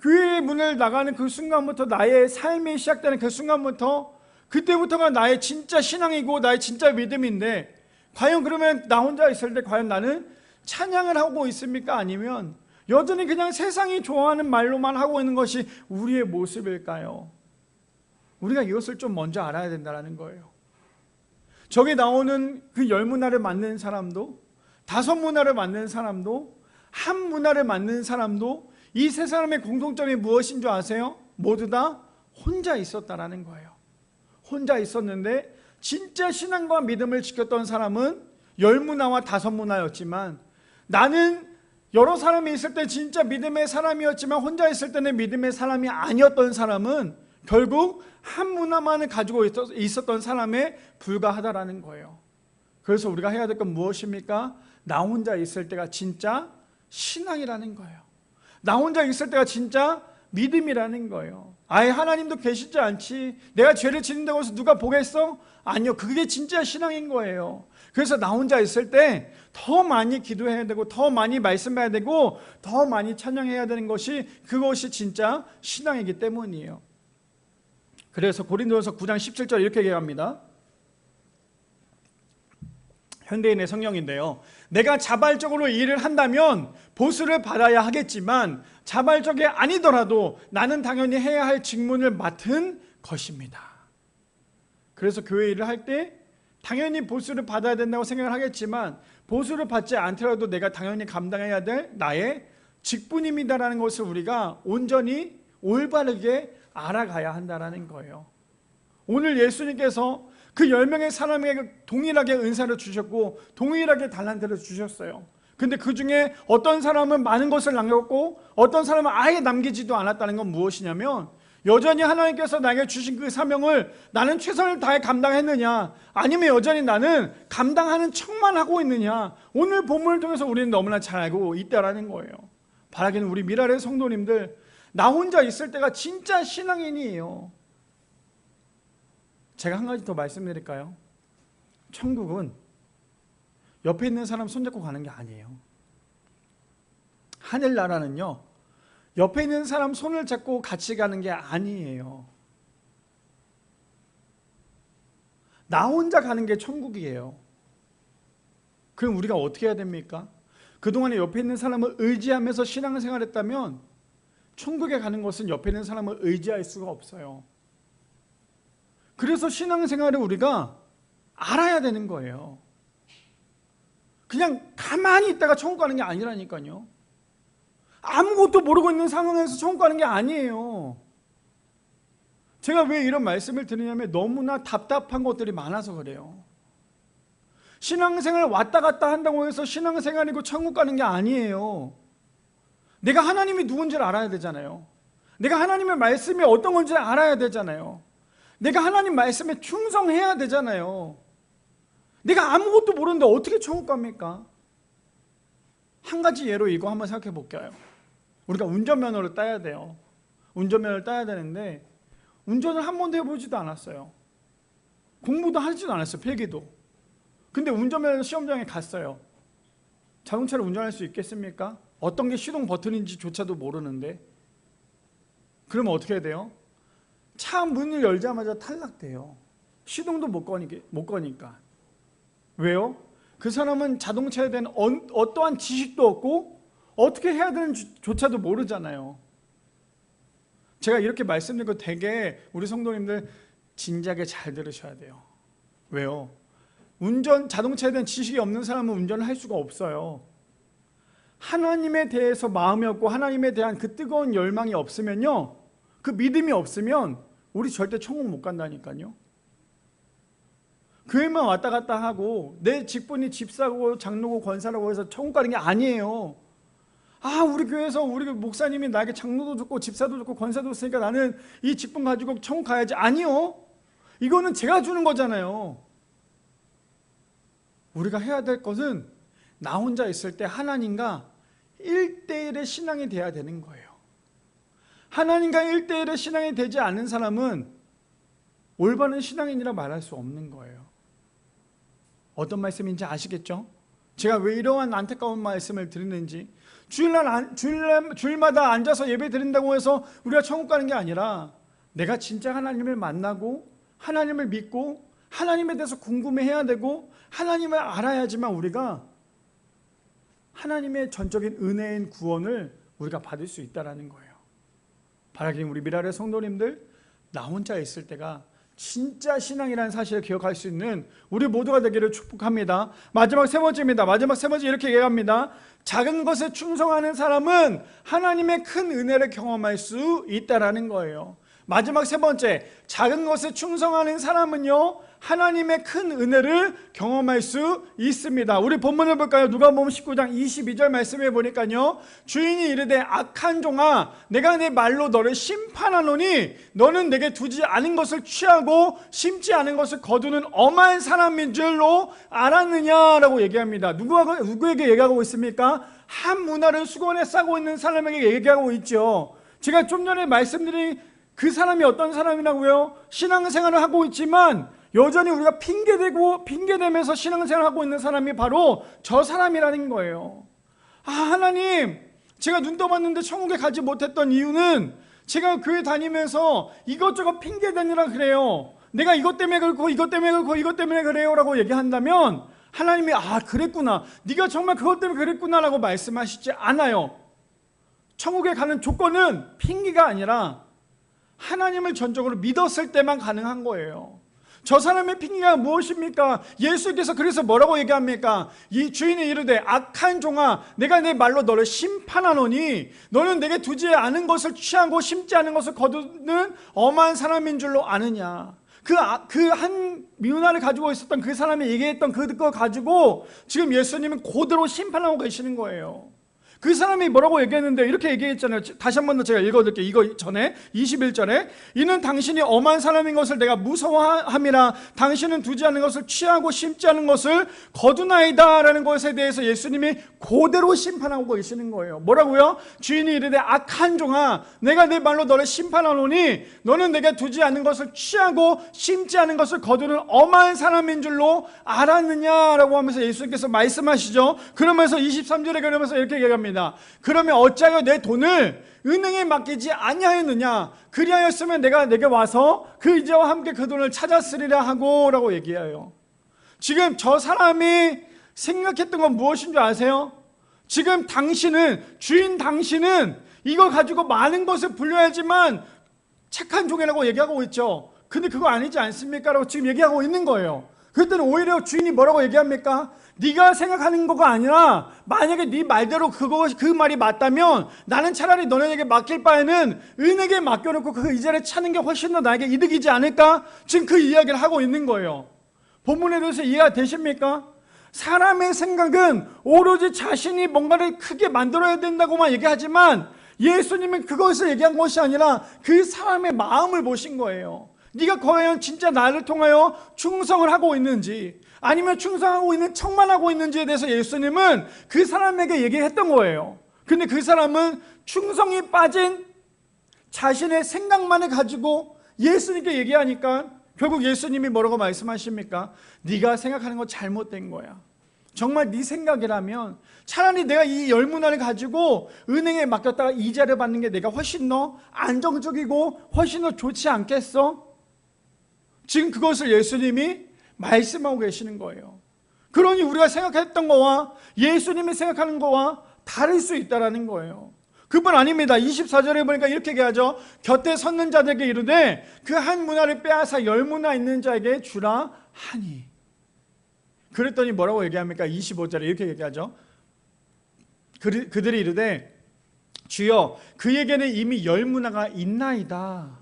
교회의 문을 나가는 그 순간부터 나의 삶이 시작되는 그 순간부터 그때부터가 나의 진짜 신앙이고 나의 진짜 믿음인데 과연 그러면 나 혼자 있을 때 과연 나는 찬양을 하고 있습니까? 아니면 여전히 그냥 세상이 좋아하는 말로만 하고 있는 것이 우리의 모습일까요? 우리가 이것을 좀 먼저 알아야 된다는 거예요. 저기 나오는 그 10문화를 만든 사람도 5문화를 만든 사람도 한 문화를 만든 사람도 이 세 사람의 공통점이 무엇인 줄 아세요? 모두 다 혼자 있었다라는 거예요. 혼자 있었는데 진짜 신앙과 믿음을 지켰던 사람은 10문화와 5문화였지만 나는 여러 사람이 있을 때 진짜 믿음의 사람이었지만 혼자 있을 때는 믿음의 사람이 아니었던 사람은 결국 한 문화만을 가지고 있었던 사람에 불과하다라는 거예요. 그래서 우리가 해야 될 건 무엇입니까? 나 혼자 있을 때가 진짜 신앙이라는 거예요. 나 혼자 있을 때가 진짜 믿음이라는 거예요. 아예 하나님도 계시지 않지, 내가 죄를 짓는다고 해서 누가 보겠어? 아니요, 그게 진짜 신앙인 거예요. 그래서 나 혼자 있을 때 더 많이 기도해야 되고 더 많이 말씀해야 되고 더 많이 찬양해야 되는 것이 그것이 진짜 신앙이기 때문이에요. 그래서 고린도전서 9장 17절 이렇게 얘기합니다. 현대인의 성경인데요. 내가 자발적으로 일을 한다면 보수를 받아야 하겠지만 자발적이 아니더라도 나는 당연히 해야 할 직분을 맡은 것입니다. 그래서 교회 일을 할 때 당연히 보수를 받아야 된다고 생각을 하겠지만 보수를 받지 않더라도 내가 당연히 감당해야 될 나의 직분입니다라는 것을 우리가 온전히 올바르게 알아가야 한다는 거예요. 오늘 예수님께서 그 10명의 사람에게 동일하게 은사를 주셨고 동일하게 달란트를 주셨어요. 근데 그 중에 어떤 사람은 많은 것을 남겼고 어떤 사람은 아예 남기지도 않았다는 건 무엇이냐면 여전히 하나님께서 나에게 주신 그 사명을 나는 최선을 다해 감당했느냐, 아니면 여전히 나는 감당하는 척만 하고 있느냐, 오늘 본문을 통해서 우리는 너무나 잘 알고 있다라는 거예요. 바라기는 우리 미라의 성도님들, 나 혼자 있을 때가 진짜 신앙인이에요. 제가 한 가지 더 말씀드릴까요? 천국은 옆에 있는 사람 손잡고 가는 게 아니에요. 하늘나라는요, 옆에 있는 사람 손을 잡고 같이 가는 게 아니에요. 나 혼자 가는 게 천국이에요. 그럼 우리가 어떻게 해야 됩니까? 그동안에 옆에 있는 사람을 의지하면서 신앙생활 했다면 천국에 가는 것은 옆에 있는 사람을 의지할 수가 없어요. 그래서 신앙생활을 우리가 알아야 되는 거예요. 그냥 가만히 있다가 천국 가는 게 아니라니까요. 아무것도 모르고 있는 상황에서 천국 가는 게 아니에요. 제가 왜 이런 말씀을 드리냐면 너무나 답답한 것들이 많아서 그래요. 신앙생활 왔다 갔다 한다고 해서 신앙생활이고 천국 가는 게 아니에요. 내가 하나님이 누군지를 알아야 되잖아요. 내가 하나님의 말씀이 어떤 건지 알아야 되잖아요. 내가 하나님 말씀에 충성해야 되잖아요. 내가 아무것도 모르는데 어떻게 천국 갑니까? 한 가지 예로 이거 한번 생각해 볼게요. 우리가 운전면허를 따야 돼요. 운전면허를 따야 되는데 운전을 한 번도 해보지도 않았어요. 공부도 하지도 않았어요. 필기도. 근데 운전면허 시험장에 갔어요. 자동차를 운전할 수 있겠습니까? 어떤 게 시동 버튼인지조차도 모르는데. 그러면 어떻게 해야 돼요? 차 문을 열자마자 탈락돼요. 시동도 못 거니까. 왜요? 그 사람은 자동차에 대한 어떠한 지식도 없고 어떻게 해야 되는지조차도 모르잖아요. 제가 이렇게 말씀드린 거 되게 우리 성도님들 진지하게 잘 들으셔야 돼요. 왜요? 자동차에 대한 지식이 없는 사람은 운전을 할 수가 없어요. 하나님에 대해서 마음이 없고 하나님에 대한 그 뜨거운 열망이 없으면요, 그 믿음이 없으면 우리 절대 천국 못 간다니까요. 교회만 왔다 갔다 하고 내 직분이 집사고 장로고 권사라고 해서 천국 가는 게 아니에요. 우리 교회에서 우리 목사님이 나에게 장로도 줬고 집사도 줬고 권세도 줬으니까 나는 이 직분 가지고 천국 가야지. 아니요. 이거는 제가 주는 거잖아요. 우리가 해야 될 것은 나 혼자 있을 때 하나님과 1대1의 신앙이 돼야 되는 거예요. 하나님과 1대1의 신앙이 되지 않은 사람은 올바른 신앙인이라 말할 수 없는 거예요. 어떤 말씀인지 아시겠죠? 제가 왜 이러한 안타까운 말씀을 드리는지. 주일마다 앉아서 예배 드린다고 해서 우리가 천국 가는 게 아니라 내가 진짜 하나님을 만나고 하나님을 믿고 하나님에 대해서 궁금해해야 되고 하나님을 알아야지만 우리가 하나님의 전적인 은혜인 구원을 우리가 받을 수 있다는 거예요. 바라기는 우리 미라의 성도님들, 나 혼자 있을 때가 진짜 신앙이라는 사실을 기억할 수 있는 우리 모두가 되기를 축복합니다. 마지막 세 번째입니다. 마지막 세 번째 이렇게 얘기합니다. 작은 것에 충성하는 사람은 하나님의 큰 은혜를 경험할 수 있다라는 거예요. 마지막 세 번째, 작은 것에 충성하는 사람은요 하나님의 큰 은혜를 경험할 수 있습니다. 우리 본문을 볼까요? 누가복음 19장 22절 말씀에 보니까요, 주인이 이르되 악한 종아, 내가 내 말로 너를 심판하노니 너는 내게 두지 않은 것을 취하고 심지 않은 것을 거두는 엄한 사람인 줄로 알았느냐라고 얘기합니다. 누구에게 얘기하고 있습니까? 한 문화를 수건에 싸고 있는 사람에게 얘기하고 있죠. 제가 좀 전에 말씀드린 그 사람이 어떤 사람이라고요? 신앙생활을 하고 있지만 여전히 우리가 핑계대면서 신앙생활을 하고 있는 사람이 바로 저 사람이라는 거예요. 하나님, 제가 눈 떠봤는데 천국에 가지 못했던 이유는 제가 교회 다니면서 이것저것 핑계대느라 그래요. 내가 이것 때문에 그렇고 이것 때문에 그렇고 이것 때문에 그래요 라고 얘기한다면 하나님이 그랬구나, 네가 정말 그것 때문에 그랬구나 라고 말씀하시지 않아요. 천국에 가는 조건은 핑계가 아니라 하나님을 전적으로 믿었을 때만 가능한 거예요. 저 사람의 핑계가 무엇입니까? 예수께서 그래서 뭐라고 얘기합니까? 이 주인이 이르되 악한 종아, 내가 내 말로 너를 심판하노니 너는 내게 두지 않은 것을 취하고 심지 않은 것을 거두는 엄한 사람인 줄로 아느냐. 그 한 미운아를 가지고 있었던 그 사람이 얘기했던 그거 가지고 지금 예수님은 그대로 심판하고 계시는 거예요. 그 사람이 뭐라고 얘기했는데 이렇게 얘기했잖아요. 다시 한 번 더 제가 읽어드릴게요. 이거 전에 21절에 이는 당신이 엄한 사람인 것을 내가 무서워함이라 당신은 두지 않은 것을 취하고 심지 않은 것을 거두나이다 라는 것에 대해서 예수님이 그대로 심판하고 계시는 거예요. 뭐라고요? 주인이 이르되 악한 종아, 내가 내 말로 너를 심판하노니 너는 내가 두지 않은 것을 취하고 심지 않은 것을 거두는 엄한 사람인 줄로 알았느냐라고 하면서 예수님께서 말씀하시죠. 그러면서 23절에 그러면서 이렇게 얘기합니다. 그러면 어찌하여 내 돈을 은행에 맡기지 아니하였느냐? 그리하였으면 내가 내게 와서 그 이자와 함께 그 돈을 찾았으리라 하고 라고 얘기해요. 지금 저 사람이 생각했던 건 무엇인 줄 아세요? 지금 주인 당신은 이거 가지고 많은 것을 불려야지만 착한 종이라고 얘기하고 있죠. 근데 그거 아니지 않습니까? 라고 지금 얘기하고 있는 거예요. 그랬더니 오히려 주인이 뭐라고 얘기합니까? 네가 생각하는 거가 아니라 만약에 네 말대로 그 말이 맞다면 나는 차라리 너네에게 맡길 바에는 은행에 맡겨놓고 그 이자를 차는 게 훨씬 더 나에게 이득이지 않을까? 지금 그 이야기를 하고 있는 거예요. 본문에 대해서 이해가 되십니까? 사람의 생각은 오로지 자신이 뭔가를 크게 만들어야 된다고만 얘기하지만 예수님은 그것을 얘기한 것이 아니라 그 사람의 마음을 보신 거예요. 네가 과연 진짜 나를 통하여 충성을 하고 있는지 아니면 충성하고 있는 척만 하고 있는지에 대해서 예수님은 그 사람에게 얘기했던 거예요. 근데 그 사람은 충성이 빠진 자신의 생각만을 가지고 예수님께 얘기하니까 결국 예수님이 뭐라고 말씀하십니까? 네가 생각하는 거 잘못된 거야. 정말 네 생각이라면 차라리 내가 이 열문화를 가지고 은행에 맡겼다가 이자를 받는 게 내가 훨씬 더 안정적이고 훨씬 더 좋지 않겠어? 지금 그것을 예수님이 말씀하고 계시는 거예요. 그러니 우리가 생각했던 거와 예수님이 생각하는 거와 다를 수 있다는 거예요. 그뿐 아닙니다. 24절에 보니까 이렇게 얘기하죠. 곁에 섰는 자들에게 이르되 그 한 문화를 빼앗아 열 문화 있는 자에게 주라 하니. 그랬더니 뭐라고 얘기합니까? 25절에 이렇게 얘기하죠. 그들이 이르되 주여 그에게는 이미 열 문화가 있나이다.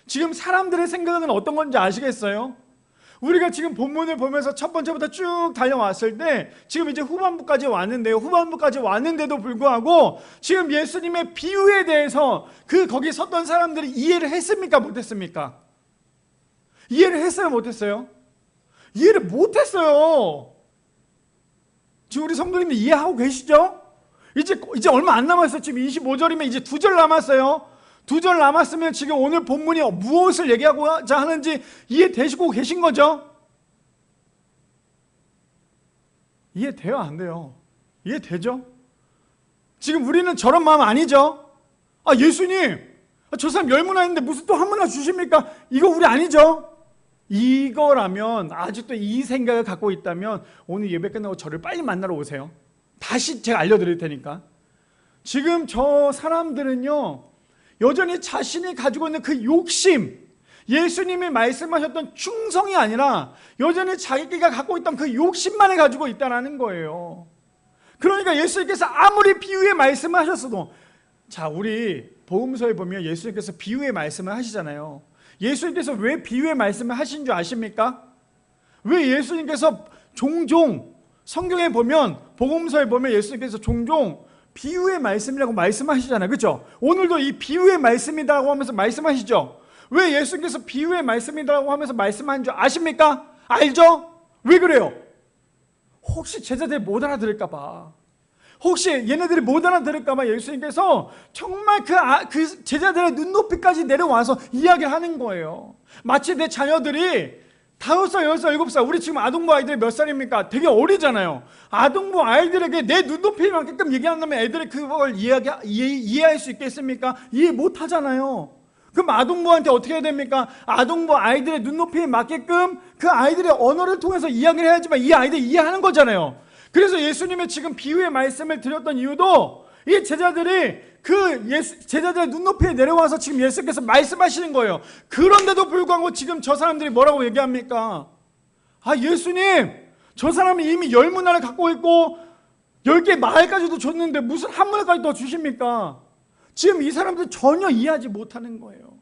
지금 사람들의 생각은 어떤 건지 아시겠어요? 우리가 지금 본문을 보면서 첫 번째부터 쭉 달려왔을 때 지금 이제 후반부까지 왔는데요. 후반부까지 왔는데도 불구하고 지금 예수님의 비유에 대해서 거기 섰던 사람들이 이해를 했습니까? 못했습니까? 이해를 했어요? 못했어요? 이해를 못했어요. 지금 우리 성도님들 이해하고 계시죠? 이제 얼마 안 남았어요. 지금 25절이면 이제 2절 남았어요. 2절 남았으면 지금 오늘 본문이 무엇을 얘기하고자 하는지 이해되시고 계신 거죠? 이해돼요? 안 돼요? 이해되죠? 지금 우리는 저런 마음 아니죠? 예수님, 저 사람 10문화 있는데 무슨 또 한 문화 주십니까? 이거 우리 아니죠? 이거라면, 아직도 이 생각을 갖고 있다면 오늘 예배 끝나고 저를 빨리 만나러 오세요. 다시 제가 알려드릴 테니까. 지금 저 사람들은요, 여전히 자신이 가지고 있는 그 욕심, 예수님이 말씀하셨던 충성이 아니라 여전히 자기가 갖고 있던 그 욕심만을 가지고 있다는 거예요. 그러니까 예수님께서 아무리 비유의 말씀을 하셨어도, 자, 우리 복음서에 보면 예수님께서 비유의 말씀을 하시잖아요. 예수님께서 왜 비유의 말씀을 하신 줄 아십니까? 왜 예수님께서 종종 성경에 보면, 복음서에 보면 예수님께서 종종 비유의 말씀이라고 말씀하시잖아요. 그렇죠? 오늘도 이 비유의 말씀이라고 하면서 말씀하시죠. 왜 예수님께서 비유의 말씀이라고 하면서 말씀하신 줄 아십니까? 알죠? 왜 그래요? 혹시 제자들이 못 알아들을까 봐, 혹시 얘네들이 못 알아들을까 봐 예수님께서 정말 그 제자들의 눈높이까지 내려와서 이야기를 하는 거예요. 마치 내 자녀들이 5살, 6살, 7살, 우리 지금 아동부 아이들이 몇 살입니까? 되게 어리잖아요. 아동부 아이들에게 내 눈높이에 맞게끔 얘기한다면 애들이 그걸 이해할 수 있겠습니까? 이해 못 하잖아요. 그럼 아동부한테 어떻게 해야 됩니까? 아동부 아이들의 눈높이에 맞게끔 그 아이들의 언어를 통해서 이야기를 해야지만 이 아이들이 이해하는 거잖아요. 그래서 예수님의 지금 비유의 말씀을 드렸던 이유도 이 제자들이 제자들의 눈높이에 내려와서 지금 예수께서 말씀하시는 거예요. 그런데도 불구하고 지금 저 사람들이 뭐라고 얘기합니까? 예수님, 저 사람이 이미 10문화를 갖고 있고 10개 마을까지도 줬는데 무슨 한 문화까지 더 주십니까? 지금 이 사람들 전혀 이해하지 못하는 거예요.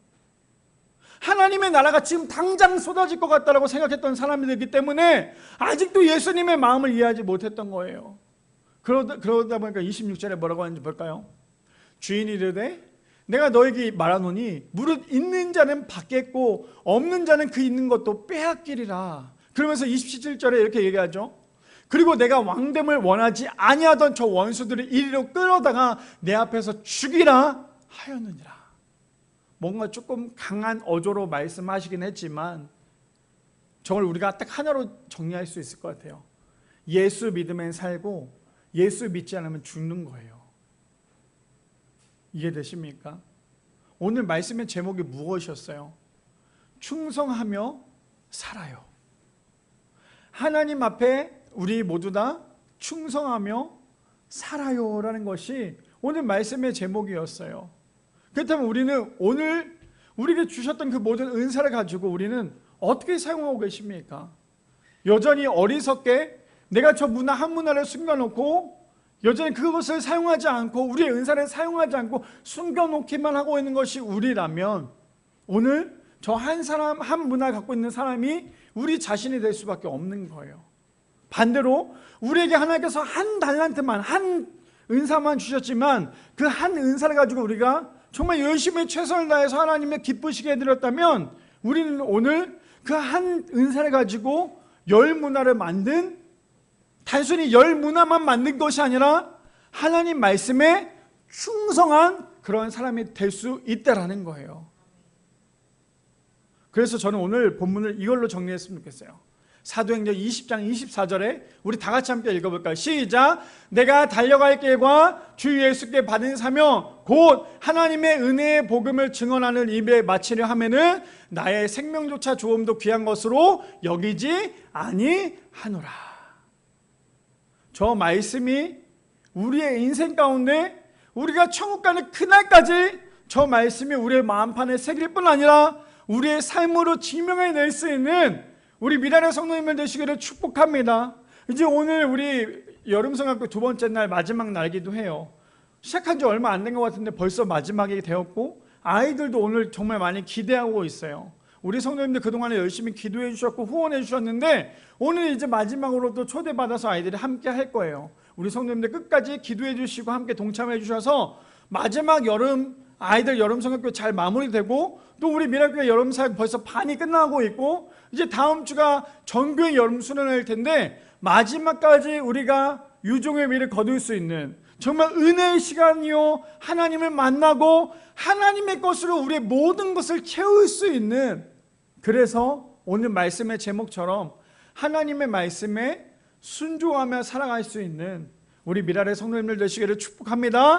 하나님의 나라가 지금 당장 쏟아질 것 같다고 생각했던 사람들이기 때문에 아직도 예수님의 마음을 이해하지 못했던 거예요. 그러다 보니까 26절에 뭐라고 하는지 볼까요? 주인이 이르되 내가 너에게 말하노니 무릇 있는 자는 받겠고 없는 자는 그 있는 것도 빼앗기리라. 그러면서 27절에 이렇게 얘기하죠. 그리고 내가 왕됨을 원하지 아니하던 저 원수들을 이리로 끌어다가 내 앞에서 죽이라 하였느니라. 뭔가 조금 강한 어조로 말씀하시긴 했지만 저걸 우리가 딱 하나로 정리할 수 있을 것 같아요. 예수 믿으면 살고 예수 믿지 않으면 죽는 거예요. 이해되십니까? 오늘 말씀의 제목이 무엇이었어요? 충성하며 살아요. 하나님 앞에 우리 모두 다 충성하며 살아요 라는 것이 오늘 말씀의 제목이었어요. 그렇다면 우리는 오늘 우리에게 주셨던 그 모든 은사를 가지고 우리는 어떻게 사용하고 계십니까? 여전히 어리석게 내가 저 문화 한 문화를 숨겨놓고 여전히 그것을 사용하지 않고 우리의 은사를 사용하지 않고 숨겨놓기만 하고 있는 것이 우리라면 오늘 저 한 사람 한 문화를 갖고 있는 사람이 우리 자신이 될 수밖에 없는 거예요. 반대로 우리에게 하나님께서 한 달란트만, 한 은사만 주셨지만 그 한 은사를 가지고 우리가 정말 열심히 최선을 다해서 하나님의 기쁘시게 해드렸다면 우리는 오늘 그 한 은사를 가지고 10문화를 만든, 단순히 10문화만 만든 것이 아니라 하나님 말씀에 충성한 그런 사람이 될 수 있다라는 거예요. 그래서 저는 오늘 본문을 이걸로 정리했으면 좋겠어요. 사도행전 20장 24절에 우리 다 같이 함께 읽어볼까요? 시작! 내가 달려갈 길과 주 예수께 받은 사명 곧 하나님의 은혜의 복음을 증언하는 일에 마치려 하면은 나의 생명조차 조금도 귀한 것으로 여기지 아니하노라. 저 말씀이 우리의 인생 가운데 우리가 천국 가는 그날까지 저 말씀이 우리의 마음판에 새길 뿐 아니라 우리의 삶으로 증명해낼 수 있는 우리 미랄의 성도님들 되시기를 축복합니다. 이제 오늘 우리 여름성학교 2번째 날 마지막 날이기도 해요. 시작한 지 얼마 안 된 것 같은데 벌써 마지막이 되었고 아이들도 오늘 정말 많이 기대하고 있어요. 우리 성도님들 그동안에 열심히 기도해 주셨고 후원해 주셨는데 오늘 이제 마지막으로 또 초대받아서 아이들이 함께 할 거예요. 우리 성도님들 끝까지 기도해 주시고 함께 동참해 주셔서 마지막 여름 아이들 여름 성경교 잘 마무리되고 또 우리 미라클 여름 사역 벌써 반이 끝나고 있고 이제 다음 주가 전교의 여름 수련회일 텐데 마지막까지 우리가 유종의 미를 거둘 수 있는 정말 은혜의 시간이요, 하나님을 만나고 하나님의 것으로 우리의 모든 것을 채울 수 있는, 그래서 오늘 말씀의 제목처럼 하나님의 말씀에 순종하며 살아갈 수 있는 우리 미라클 성도님들 되시기를 축복합니다.